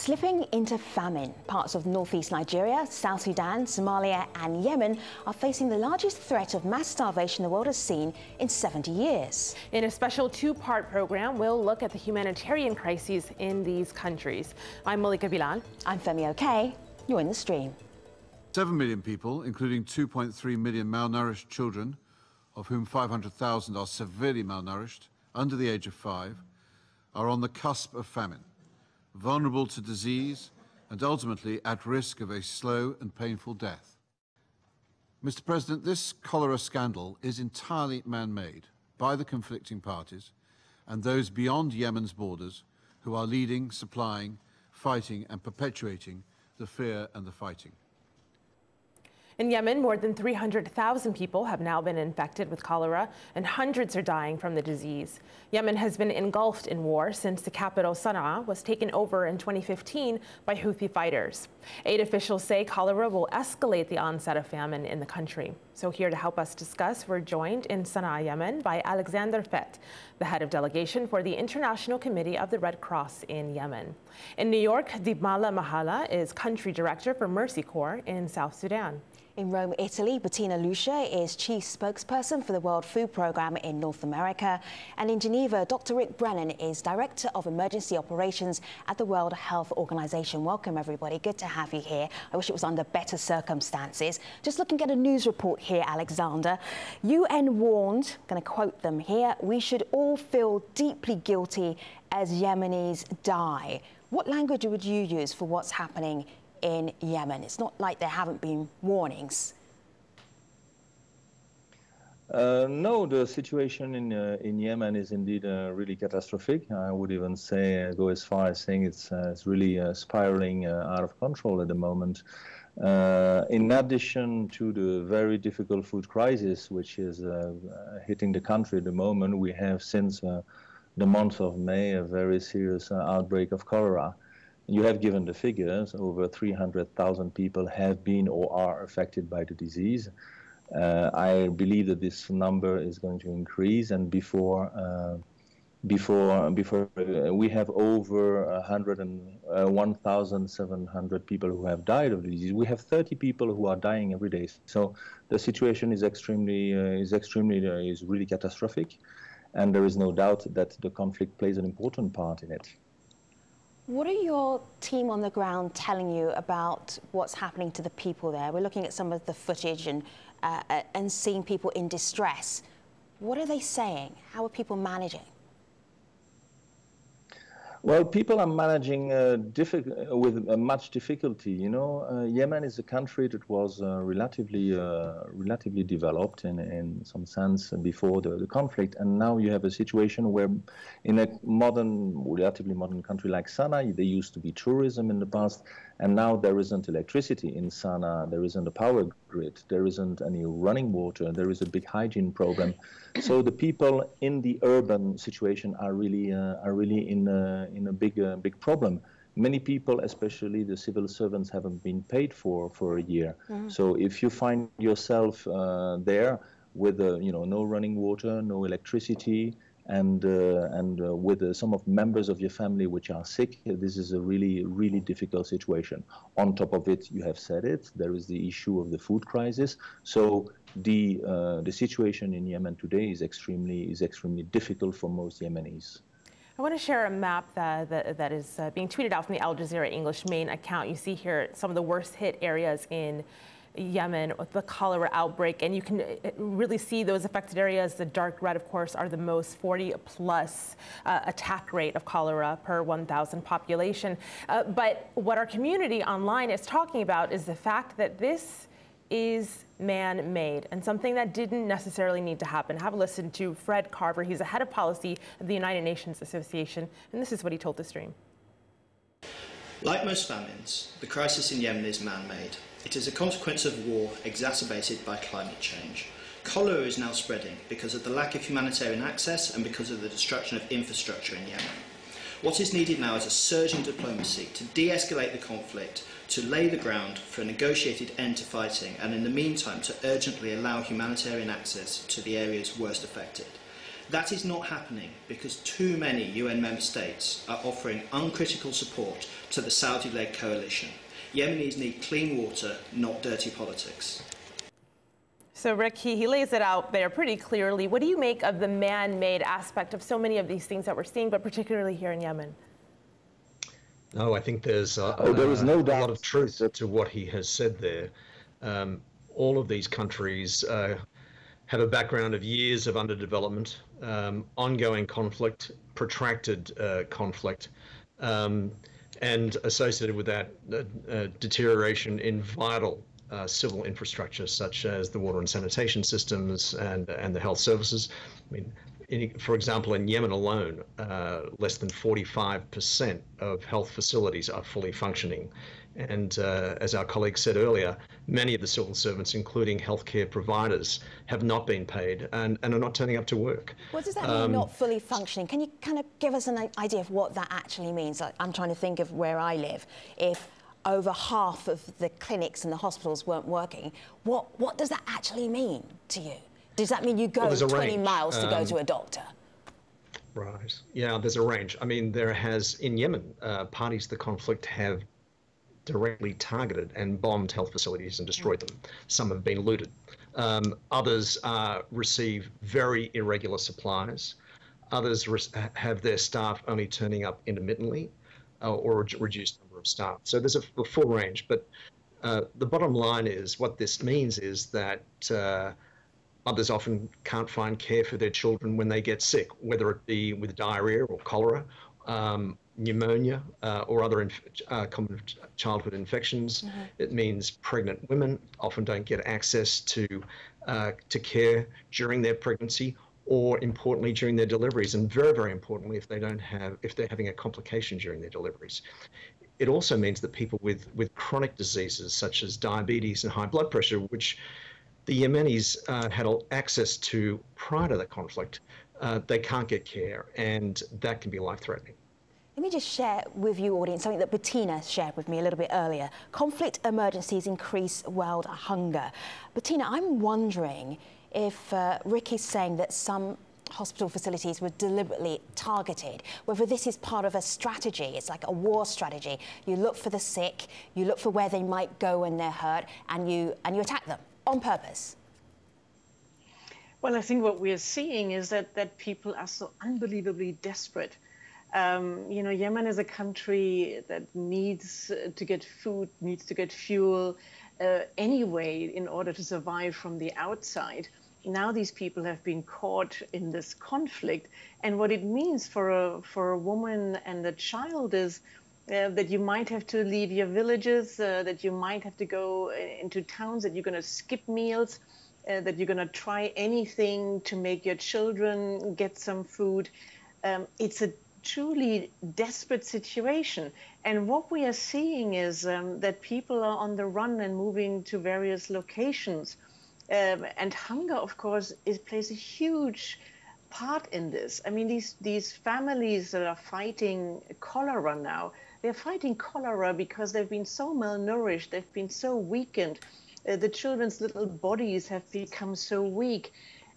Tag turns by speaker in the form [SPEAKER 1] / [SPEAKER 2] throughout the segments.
[SPEAKER 1] Slipping into famine, parts of northeast Nigeria, South Sudan, Somalia and Yemen are facing the largest threat of mass starvation the world has seen in 70 years.
[SPEAKER 2] In a special two-part program, we'll look at the humanitarian crises in these countries. I'm Malika Bilal.
[SPEAKER 1] I'm Femi OK. You're in the stream.
[SPEAKER 3] 7 million people, including 2.3 million malnourished children, of whom 500,000 are severely malnourished, under the age of 5, are on the cusp of famine, vulnerable to disease and ultimately at risk of a slow and painful death. Mr. President, this cholera scandal is entirely man-made by the conflicting parties and those beyond Yemen's borders who are leading, supplying, fighting and perpetuating the fear and the fighting.
[SPEAKER 2] In Yemen, more than 300,000 people have now been infected with cholera, and hundreds are dying from the disease. Yemen has been engulfed in war since the capital, Sana'a, was taken over in 2015 by Houthi fighters. Aid officials say cholera will escalate the onset of famine in the country. So here to help us discuss, we're joined in Sana'a, Yemen, by ALEXANDRE, the head of delegation for the International Committee of the Red Cross in Yemen. In New York, DEEPMALA MAHLA is country director for MERCYCORPS in South Sudan.
[SPEAKER 1] In Rome, Italy, BETTINA is chief spokesperson for the World Food Programme in North America. And in Geneva, Dr. Rick Brennan is director of emergency operations at the World Health Organization. Welcome, everybody. Good to have you here. I wish it was under better circumstances. Just looking at a news report here, Alexander. UN warned, I'm going to quote them here, "We should all feel deeply guilty as Yemenis die." What language would you use for what's happening in Yemen? It's not like there haven't been warnings.
[SPEAKER 4] No, the situation in Yemen is indeed really catastrophic. I would even say, go as far as saying it's really spiraling out of control at the moment. In addition to the very difficult food crisis, which is hitting the country at the moment, we have since the month of May a very serious outbreak of cholera. You have given the figures. Over 300,000 people have been or are affected by the disease. I believe that this number is going to increase, and before we have over 1,700 people who have died of the disease. We have 30 people who are dying every day. So the situation is really catastrophic, and there is no doubt that the conflict plays an important part in it.
[SPEAKER 1] What are your team on the ground telling you about what's happening to the people there? We're looking at some of the footage and seeing people in distress. What are they saying? How are people managing?
[SPEAKER 4] Well, people are managing with much difficulty. You know, Yemen is a country that was relatively developed in some sense before the conflict, and now you have a situation where, in a relatively modern country like Sana'a, there used to be tourism in the past, and now there isn't electricity in Sana'a. There isn't a power grid. There isn't any running water. There is a big hygiene problem. So the people in the urban situation are really in a big problem. Many people, especially the civil servants, haven't been paid for a year. So if you find yourself there with no running water, no electricity, and with some of members of your family which are sick, this is a really difficult situation. On top of it, you have said it, there is the issue of the food crisis. So the situation in Yemen today is extremely difficult for most Yemenis.
[SPEAKER 2] I want to share a map that is being tweeted out from the Al Jazeera English main account. You see here some of the worst hit areas in Yemen with the cholera outbreak, and you can really see those affected areas. The dark red, of course, are the most 40+ attack rate of cholera per 1,000 population. But what our community online is talking about is the fact that this is man-made and something that didn't necessarily need to happen. Have a listen to Fred Carver. He's the head of policy of the United Nations Association, and this is what he told the stream.
[SPEAKER 5] Like most famines, the crisis in Yemen is man-made. It is a consequence of war exacerbated by climate change. Cholera is now spreading because of the lack of humanitarian access and because of the destruction of infrastructure in Yemen. What is needed now is a surge in diplomacy to de-escalate the conflict, to lay the ground for a negotiated end to fighting, and in the meantime to urgently allow humanitarian access to the areas worst affected. That is not happening because too many UN member states are offering uncritical support to the Saudi-led coalition. Yemenis need clean water, not dirty politics.
[SPEAKER 2] So Rick, he lays it out there pretty clearly. What do you make of the man-made aspect of so many of these things that we're seeing, but particularly here in Yemen?
[SPEAKER 6] No, I think there's
[SPEAKER 4] there is no doubt.
[SPEAKER 6] a lot of truth to what he has said there. All of these countries have a background of years of underdevelopment, ongoing conflict, protracted conflict, and associated with that deterioration in vital civil infrastructure, such as the water and sanitation systems and the health services. I mean, for example, in Yemen alone, less than 45% of health facilities are fully functioning. And as our colleague said earlier, many of the civil servants, including healthcare providers, have not been paid and are not turning up to work.
[SPEAKER 1] What does that mean, not fully functioning? Can you kind of give us an idea of what that actually means? Like, I'm trying to think of where I live. If over half of the clinics and the hospitals weren't working, what does that actually mean to you? Does that mean you go 20 miles to go to a doctor?
[SPEAKER 6] Right. Yeah, there's a range. I mean, there has, in Yemen, parties to the conflict have directly targeted and bombed health facilities and destroyed them. Some have been looted. Others receive very irregular supplies. Others have their staff only turning up intermittently or a reduced number of staff. So there's a full range. But the bottom line is, what this means is that others often can't find care for their children when they get sick, whether it be with diarrhea or cholera, pneumonia, or other common childhood infections. Mm-hmm. It means pregnant women often don't get access to care during their pregnancy, or importantly during their deliveries, and very, very importantly if they're having a complication during their deliveries. It also means that people with chronic diseases such as diabetes and high blood pressure, which the Yemenis had access to prior to the conflict, they can't get care, and that can be life-threatening.
[SPEAKER 1] Let me just share with you, audience, something that Bettina shared with me a little bit earlier. Conflict emergencies increase world hunger. Bettina, I'm wondering if Rick is saying that some hospital facilities were deliberately targeted, whether this is part of a strategy. It's like a war strategy. You look for the sick, you look for where they might go when they're hurt, and you attack them on purpose.
[SPEAKER 7] Well, I think what we are seeing is that people are so unbelievably desperate. You know, Yemen is a country that needs to get food, needs to get fuel anyway in order to survive from the outside. Now these people have been caught in this conflict, and what it means for a woman and a child is that you might have to leave your villages, that you might have to go into towns, that you're going to skip meals, that you're going to try anything to make your children get some food. It's a truly desperate situation. And what we are seeing is that people are on the run and moving to various locations. And hunger, of course, plays a huge part in this. I mean, these families that are fighting cholera now, they're fighting cholera because they've been so malnourished, they've been so weakened. The children's little bodies have become so weak.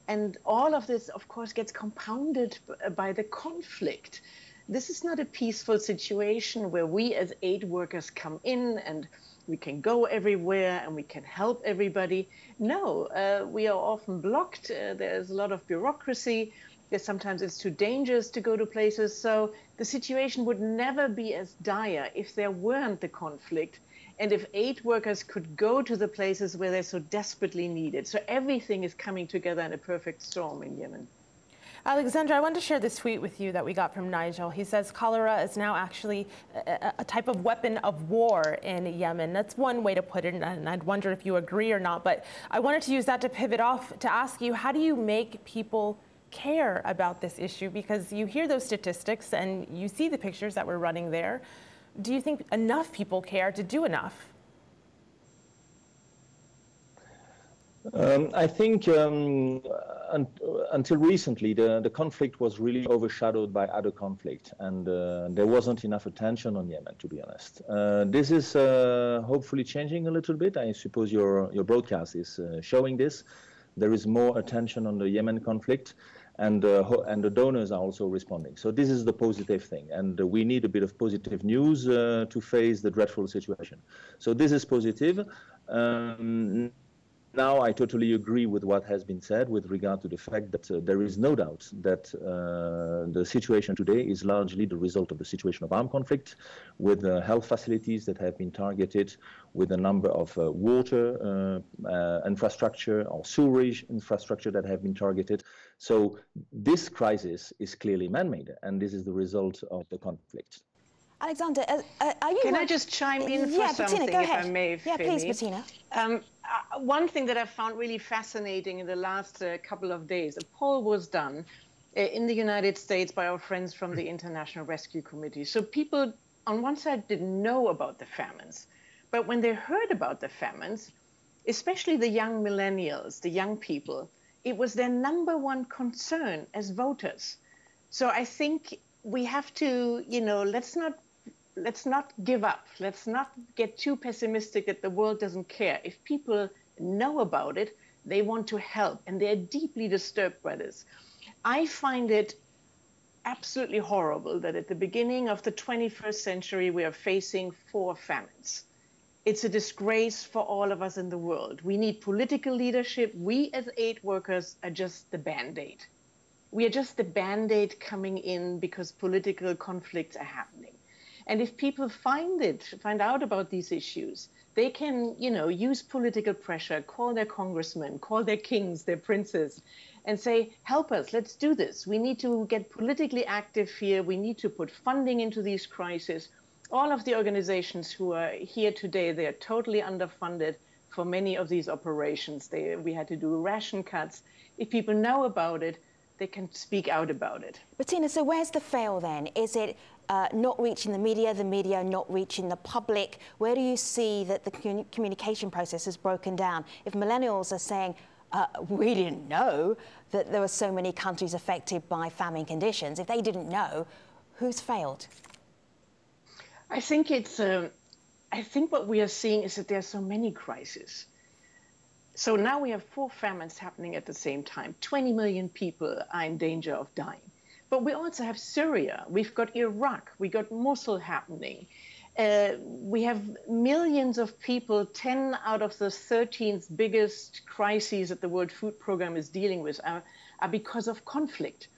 [SPEAKER 7] And all of this, of course, gets compounded by the conflict. This is not a peaceful situation where we as aid workers come in and we can go everywhere and we can help everybody. No, we are often blocked. There's a lot of bureaucracy. Sometimes it's too dangerous to go to places. So the situation would never be as dire if there weren't the conflict and if aid workers could go to the places where they're so desperately needed. So everything is coming together in a perfect storm in Yemen.
[SPEAKER 2] Alexandra, I wanted to share this tweet with you that we got from Nigel. He says cholera is now actually a type of weapon of war in Yemen. That's one way to put it, and I'd wonder if you agree or not. But I wanted to use that to pivot off to ask you, how do you make people care about this issue? Because you hear those statistics and you see the pictures that we're running there. Do you think enough people care to do enough?
[SPEAKER 4] I think until recently, the conflict was really overshadowed by other conflict, and there wasn't enough attention on Yemen, to be honest. This is hopefully changing a little bit. I suppose your broadcast is showing this. There is more attention on the Yemen conflict, and the donors are also responding. So this is the positive thing, and we need a bit of positive news to face the dreadful situation. So this is positive. Now, I totally agree with what has been said with regard to the fact that there is no doubt that the situation today is largely the result of the situation of armed conflict, with health facilities that have been targeted, with a number of water infrastructure or sewerage infrastructure that have been targeted. So this crisis is clearly man-made, and this is the result of the conflict.
[SPEAKER 1] Alexandre, are you...
[SPEAKER 7] Can I just chime in for something,
[SPEAKER 1] Bettina, go ahead.
[SPEAKER 7] if I may,
[SPEAKER 1] Yeah,
[SPEAKER 7] Femi?
[SPEAKER 1] please, Bettina.
[SPEAKER 7] One thing that I found really fascinating in the last couple of days, a poll was done in the United States by our friends from the International Rescue Committee. So people, on one side, didn't know about the famines. But when they heard about the famines, especially the young millennials, the young people, it was their #1 concern as voters. So I think we have to, you know, let's not give up. Let's not get too pessimistic that the world doesn't care. If people know about it, they want to help, and they're deeply disturbed by this. I find it absolutely horrible that at the beginning of the 21st century, we are facing 4 famines. It's a disgrace for all of us in the world. We need political leadership. We as aid workers are just the Band-Aid. We are just the Band-Aid coming in because political conflicts are happening. And if people find out about these issues, they can, you know, use political pressure, call their congressmen, call their kings, their princes, and say, help us, let's do this. We need to get politically active here. We need to put funding into these crises. All of the organizations who are here today, they are totally underfunded for many of these operations. We had to do ration cuts. If people know about it, they can speak out about it.
[SPEAKER 1] Bettina, so where's the fail then? Is it not reaching the media not reaching the public? Where do you see that the communication process has broken down? If millennials are saying, we didn't know that there were so many countries affected by famine conditions, if they didn't know, who's failed?
[SPEAKER 7] I think it's, I think what we are seeing is that there are so many crises. So now we have 4 famines happening at the same time. 20 million people are in danger of dying. But we also have Syria. We've got Iraq. We got Mosul happening. We have millions of people. 10 out of the 13 biggest crises that the World Food Programme is dealing with are because of conflict.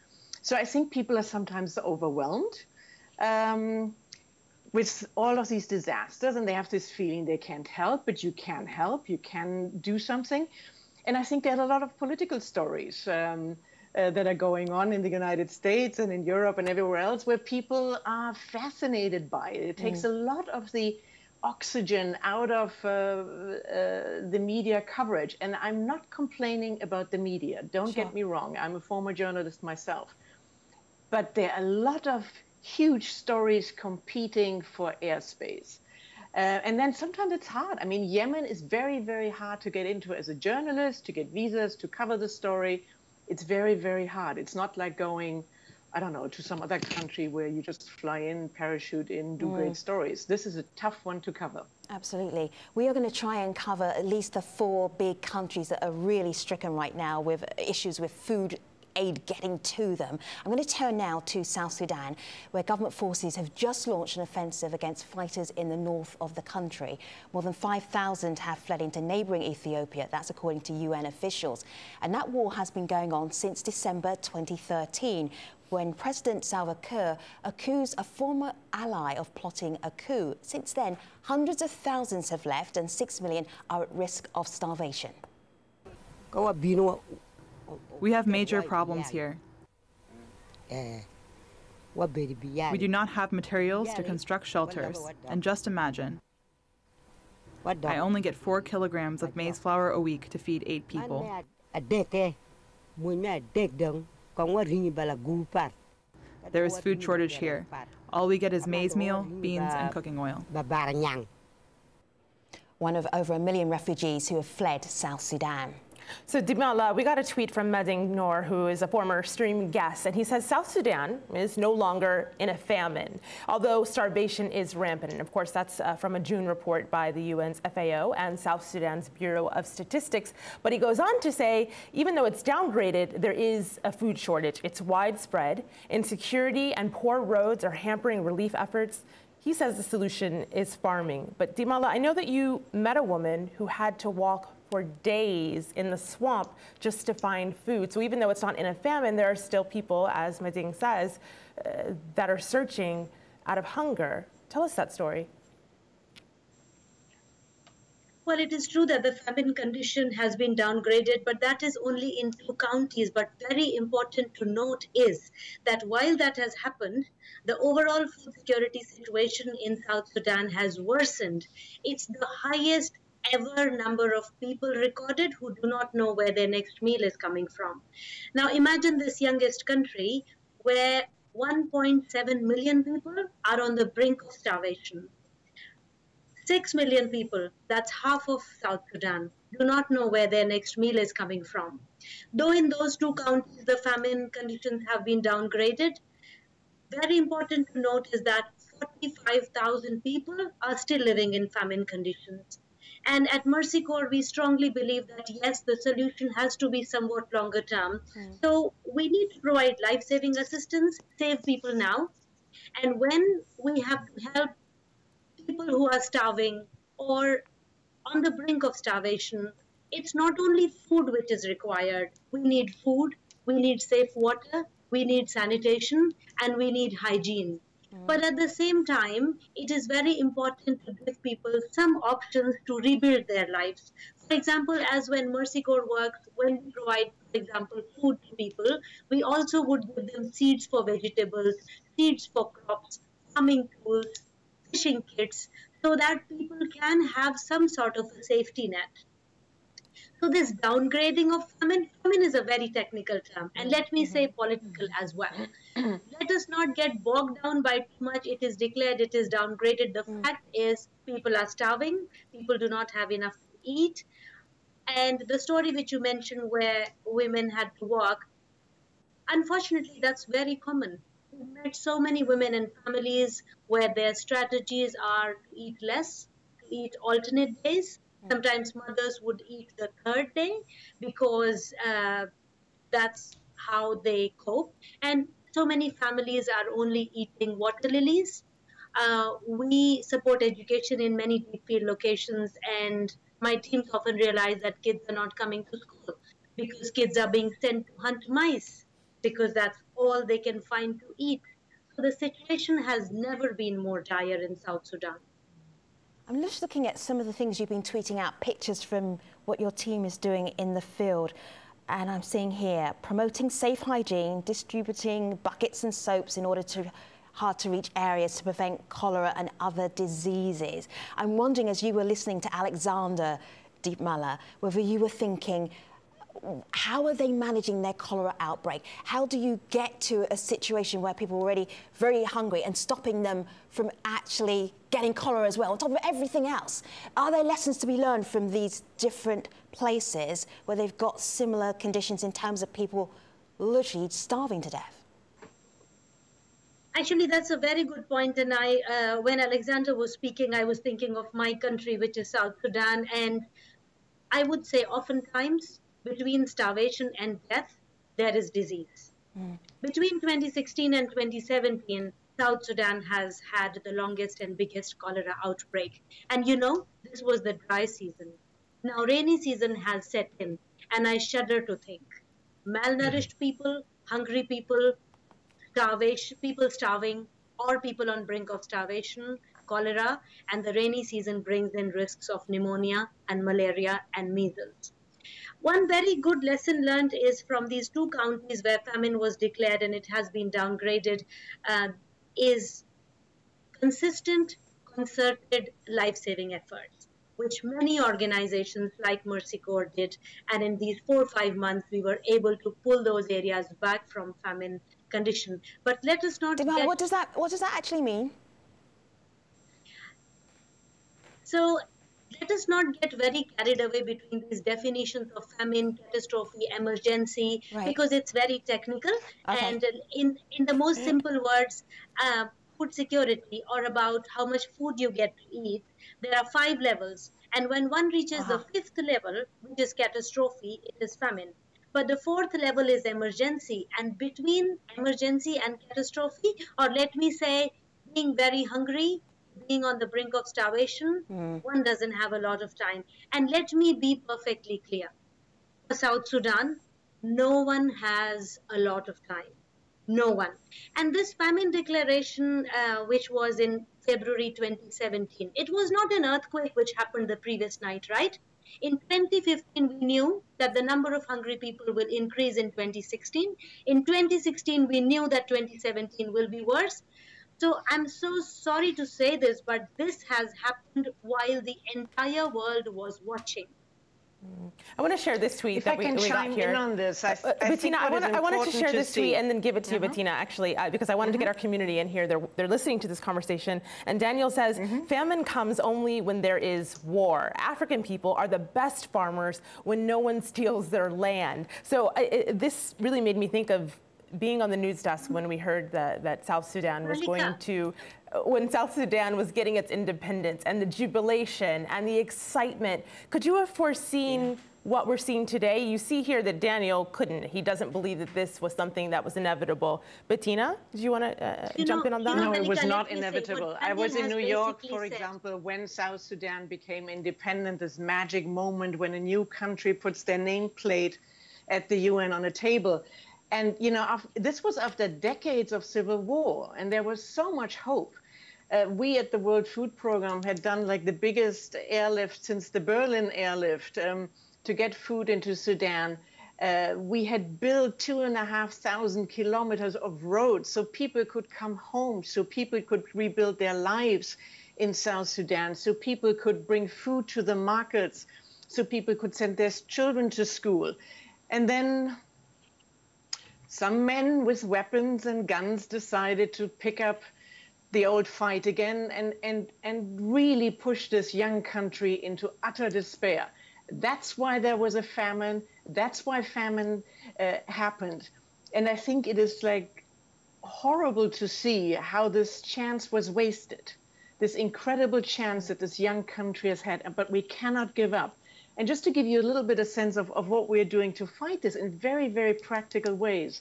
[SPEAKER 7] So I think people are sometimes overwhelmed with all of these disasters, and they have this feeling they can't help, but you can help, you can do something. And I think there are a lot of political stories that are going on in the United States and in Europe and everywhere else where people are fascinated by it. It takes a lot of the oxygen out of the media coverage. And I'm not complaining about the media, don't get me wrong, I'm a former journalist myself. But there are a lot of huge stories competing for airspace. And then sometimes it's hard. I mean, Yemen is very, very hard to get into as a journalist, to get visas, to cover the story. It's very, very hard. It's not like going, I don't know, to some other country where you just fly in, parachute in, do great stories. This is a tough one to cover. Absolutely.
[SPEAKER 1] We are going to try and cover at least the 4 big countries that are really stricken right now with issues with food aid getting to them. I'm going to turn now to South Sudan, where government forces have just launched an offensive against fighters in the north of the country. More than 5,000 have fled into neighbouring Ethiopia. That's according to UN officials. And that war has been going on since December 2013, when President Salva Kiir accused a former ally of plotting a coup. Since then, hundreds of thousands have left and 6 million are at risk of starvation.
[SPEAKER 8] We have major problems here. We do not have materials to construct shelters, and just imagine. I only get 4 kilograms of maize flour a week to feed 8 people. There is food shortage here. All we get is maize meal, beans, and cooking oil.
[SPEAKER 1] One of over 1 million refugees who have fled South Sudan.
[SPEAKER 2] So DEEPMALA, we got a tweet from Mading Noor, who is a former stream guest, and he says South Sudan is no longer in a famine, although starvation is rampant. And of course, that's from a June report by the UN's FAO and South Sudan's Bureau of Statistics. But he goes on to say, even though it's downgraded, there is a food shortage. It's widespread. Insecurity and poor roads are hampering relief efforts. He says the solution is farming. But DEEPMALA, I know that you met a woman who had to walk for days in the swamp just to find food. So even though it's not in a famine, there are still people, as Mading says, that are searching out of hunger. Tell us that story.
[SPEAKER 9] Well, it is true that the famine condition has been downgraded, but that is only in 2 counties. But very important to note is that while that has happened, the overall food security situation in South Sudan has worsened. It's the highest ever number of people recorded who do not know where their next meal is coming from. Now imagine this youngest country where 1.7 million people are on the brink of starvation. 6 million people, that's half of South Sudan, do not know where their next meal is coming from. Though in those 2 counties the famine conditions have been downgraded, very important to note is that 45,000 people are still living in famine conditions. And at MercyCorps, we strongly believe that, yes, the solution has to be somewhat longer term. So we need to provide life-saving assistance, save people now. And when we have to help people who are starving or on the brink of starvation, it's not only food which is required. We need food, we need safe water, we need sanitation, and we need hygiene. But at the same time, it is very important to give people some options to rebuild their lives. For example, as when MercyCorps works, when we provide, for example, food to people, we also would give them seeds for vegetables, seeds for crops, farming tools, fishing kits, so that people can have some sort of a safety net. So this downgrading of famine is a very technical term, and let me say political as well. Let us not get bogged down by too much. It is declared, it is downgraded. The fact is people are starving, people do not have enough to eat. And the story which you mentioned where women had to walk, unfortunately, that's very common. We've met so many women and families where their strategies are to eat less, to eat alternate days. Sometimes mothers would eat the 3rd day because that's how they cope. And so many families are only eating water lilies. We support education in many deep field locations, and my teams often realize that kids are not coming to school because kids are being sent to hunt mice because that's all they can find to eat. So the situation has never been more dire in South Sudan.
[SPEAKER 1] I'm just looking at some of the things you've been tweeting out, pictures from what your team is doing in the field. And I'm seeing here, promoting safe hygiene, distributing buckets and soaps in order to hard-to-reach areas to prevent cholera and other diseases. I'm wondering, as you were listening to Alexandre, DEEPMALA, whether you were thinking, how are they managing their cholera outbreak? How do you get to a situation where people are already very hungry and stopping them from actually getting cholera as well, on top of everything else? Are there lessons to be learned from these different places where they've got similar conditions in terms of people literally starving to death?
[SPEAKER 9] Actually, that's a very good point. And when Alexandre was speaking, I was thinking of my country, which is South Sudan. And I would say oftentimes, between starvation and death, there is disease. Between 2016 and 2017, South Sudan has had the longest and biggest cholera outbreak. And you know, this was the dry season. Now, rainy season has set in, and I shudder to think. Malnourished people, hungry people, people starving, or people on brink of starvation, cholera, and the rainy season brings in risks of pneumonia and malaria and measles. One very good lesson learned is from these 2 counties where famine was declared and it has been downgraded, is consistent, concerted life-saving efforts, which many organizations like MercyCorps did. And in these 4 or 5 months, we were able to pull those areas back from famine condition. But let us not
[SPEAKER 1] DEEPMALA, what does that actually mean?
[SPEAKER 9] So let us not get very carried away between these definitions of famine, catastrophe, emergency, because it's very technical. And in the most simple words, food security, or about how much food you get to eat, there are 5 levels. And when one reaches the 5th level, which is catastrophe, it is famine. But the 4th level is emergency. And between emergency and catastrophe, or let me say, being very hungry, being on the brink of starvation, one doesn't have a lot of time. And let me be perfectly clear. For South Sudan, no one has a lot of time. No one. And this famine declaration, which was in February 2017, it was not an earthquake which happened the previous night, right? In 2015, we knew that the number of hungry people will increase in 2016. In 2016, we knew that 2017 will be worse. So I'm so sorry to say this, but this has happened while the entire world was watching.
[SPEAKER 2] I want to share this tweet
[SPEAKER 7] if
[SPEAKER 2] that
[SPEAKER 7] we got here. In on this,
[SPEAKER 2] Bettina, I wanted to share this tweet and then give it to you, Bettina, actually, because I wanted to get our community in here. They're listening to this conversation. And Daniel says, famine comes only when there is war. African people are the best farmers when no one steals their land. So this really made me think of being on the news desk when we heard that South Sudan was going to, when South Sudan was getting its independence, and the jubilation and the excitement. Could you have foreseen what we're seeing today? You see here that Daniel couldn't. He doesn't believe that this was something that was inevitable. Bettina, do you want to jump in on that?
[SPEAKER 7] No, it was not inevitable. I was in New York, for example, when South Sudan became independent, this magic moment when a new country puts their nameplate at the UN on a table. And, you know, this was after decades of civil war, and there was so much hope. We at the World Food Program had done like the biggest airlift since the Berlin airlift to get food into Sudan. We had built 2,500 kilometers of roads so people could come home, so people could rebuild their lives in South Sudan, so people could bring food to the markets, so people could send their children to school. And then some men with weapons and guns decided to pick up the old fight again and really push this young country into utter despair. That's why there was a famine. That's why famine happened. And I think it is like horrible to see how this chance was wasted, this incredible chance that this young country has had, but we cannot give up. And just to give you a little bit of sense of what we're doing to fight this in very, very practical ways,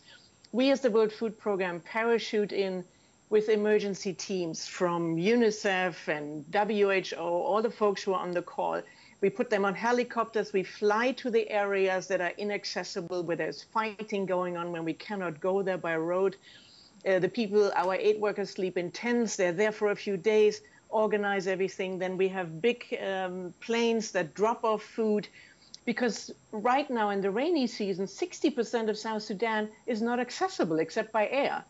[SPEAKER 7] we as the World Food Program parachute in with emergency teams from UNICEF and WHO, all the folks who are on the call. We put them on helicopters. We fly to the areas that are inaccessible, where there's fighting going on, when we cannot go there by road. The people, our aid workers, sleep in tents. They're there for a few days, organize everything. Then we have big planes that drop off food, because right now in the rainy season, 60% of South Sudan is not accessible except by air.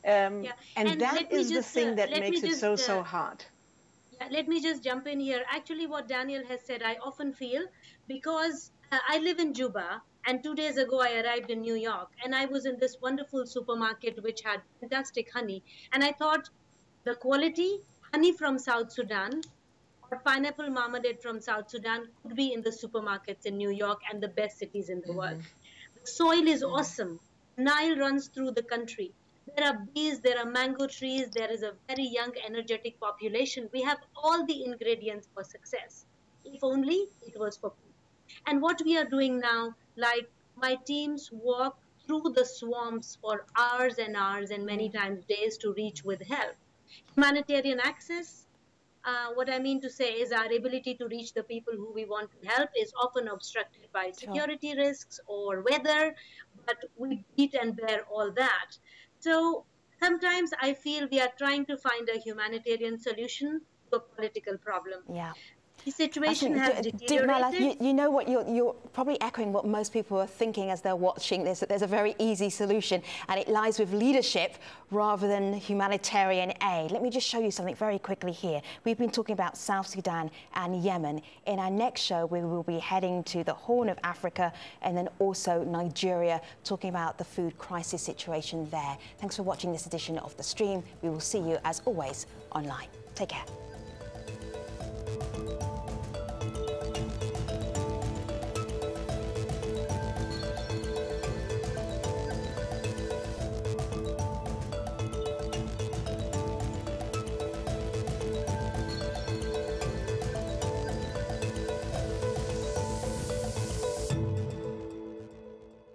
[SPEAKER 7] And that is the thing that makes it so hard.
[SPEAKER 9] Yeah, let me just jump in here. Actually, what Daniel has said, I often feel, because I live in Juba, and 2 days ago I arrived in New York, and I was in this wonderful supermarket which had fantastic honey. And I thought the quality, honey from South Sudan or pineapple marmalade from South Sudan, could be in the supermarkets in New York and the best cities in the world. The soil is awesome. Nile runs through the country. There are bees, there are mango trees, there is a very young, energetic population. We have all the ingredients for success, if only it was for people. And what we are doing now, like my teams walk through the swamps for hours and hours and many times days to reach with help. Humanitarian access, what I mean to say is our ability to reach the people who we want to help is often obstructed by security risks or weather, but we beat and bear all that. So sometimes I feel we are trying to find a humanitarian solution to a political problem.
[SPEAKER 1] Yeah.
[SPEAKER 9] The situation has deteriorated.
[SPEAKER 1] You know what, you're probably echoing what most people are thinking as they're watching this, that there's a very easy solution, and it lies with leadership rather than humanitarian aid. Let me just show you something very quickly here. We've been talking about South Sudan and Yemen. In our next show, we will be heading to the Horn of Africa and then also Nigeria, talking about the food crisis situation there. Thanks for watching this edition of The Stream. We will see you, as always, online. Take care.